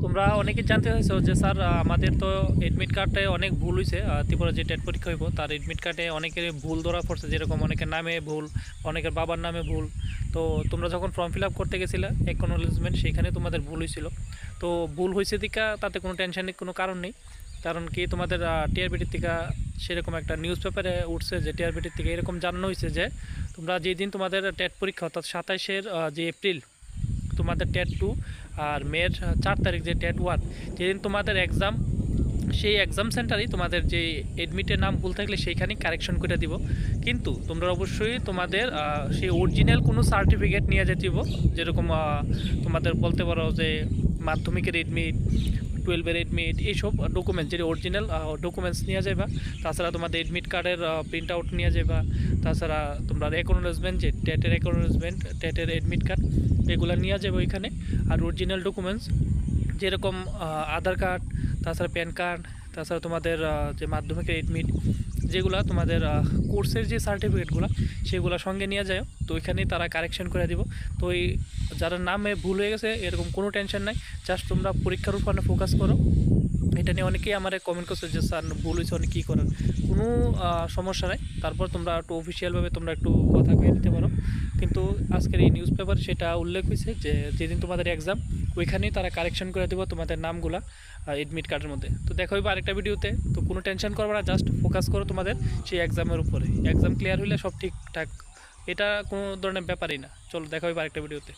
তোমরা অনেকে জানতে চাইছো যে স্যার আমাদের তো এডমিট কার্ডে অনেক ভুল হয়েছে। ত্রিপুরা যে টেট পরীক্ষা হইব তার এডমিট কার্ডে অনেকের ভুল ধরা পড়ছে, যেরকম অনেকের নামে ভুল, অনেকের বাবার নামে ভুল। তো তোমরা যখন ফর্ম ফিল আপ করতে গেছিলে অ্যাকনোলেজমেন্ট, সেখানে তোমাদের ভুল হয়েছিল। তো ভুল হয়েছে দিকা তাতে কোনো টেনশনের কোনো কারণ নেই। কারণ কি তোমাদের টিআরবিটির থেকে সেরকম একটা নিউজ পেপারে উঠছে যে টিআরবিটির থেকে এরকম জানানো হয়েছে যে তোমরা যেদিন তোমাদের টেট পরীক্ষা অর্থাৎ 27 যে এপ্রিল তোমাদের টেট 2 আর মের 4 তারিখ যে টেট 1, যেদিন তোমাদের এক্সাম, সেই এক্সাম সেন্টারেই তোমাদের যে এডমিটের নাম ভুল থাকলে সেইখানেই কারেকশন করে দিব। কিন্তু তোমরা অবশ্যই তোমাদের সেই অরিজিনাল কোনো সার্টিফিকেট নিয়ে যেতে দিব, যেরকম তোমাদের বলতে পারো যে মাধ্যমিকের এডমিট, 12-এর এডমিট, এইসব ডকুমেন্টস যেটা অরিজিনাল ডকুমেন্টস নিয়ে যাবা। তাছাড়া তোমাদের এডমিট কার্ডের প্রিন্ট আউট নিয়ে যাবা। তাছাড়া তোমরা অ্যাকনোলেজমেন্ট, যে টেটের অ্যাকনোলেজমেন্ট, টেটের এডমিট কার্ড, এগুলো নিয়ে যাবে ওইখানে। আর অরিজিনাল ডকুমেন্টস যেরকম আধার কার্ড, তাছাড়া প্যান কার্ড, তাছাড়া তোমাদের যে মাধ্যমিকের এডমিট, যেগুলো তোমাদের কোর্সের যে সার্টিফিকেটগুলো সেগুলো সঙ্গে নিয়ে যায়। তো ওইখানেই তারা কারেকশন করে দিব। তো ওই যারা নামে ভুল হয়ে গেছে এরকম কোনো টেনশন নাই, জাস্ট তোমরা পরীক্ষার উপরে ফোকাস করো। এটা নিয়ে অনেকেই আমার কমেন্ট করছে যে স্যার ভুল হয়েছে, অনেক কী করার, কোনো সমস্যা নাই। তারপর তোমরা একটু অফিসিয়ালভাবে তোমরা একটু কথা কয়ে নিতে পারো। কিন্তু আজকের এই নিউজ পেপারে সেটা উল্লেখ হয়েছে যে যেদিন তোমাদের এক্সাম ওইখানেই তারা কারেকশন করে দেবো তোমাদের নামগুলা এডমিট কার্ডের মধ্যে। তো দেখা হইবে আরেকটা ভিডিওতে। তো কোনো টেনশন করবে না, জাস্ট ফোকাস করো তোমাদের সেই এক্সামের উপরে। এক্সাম ক্লিয়ার হইলে সব ঠিকঠাক, এটা কোনো ধরনের ব্যাপারই না। চলো দেখা হইবে আরেকটা ভিডিওতে।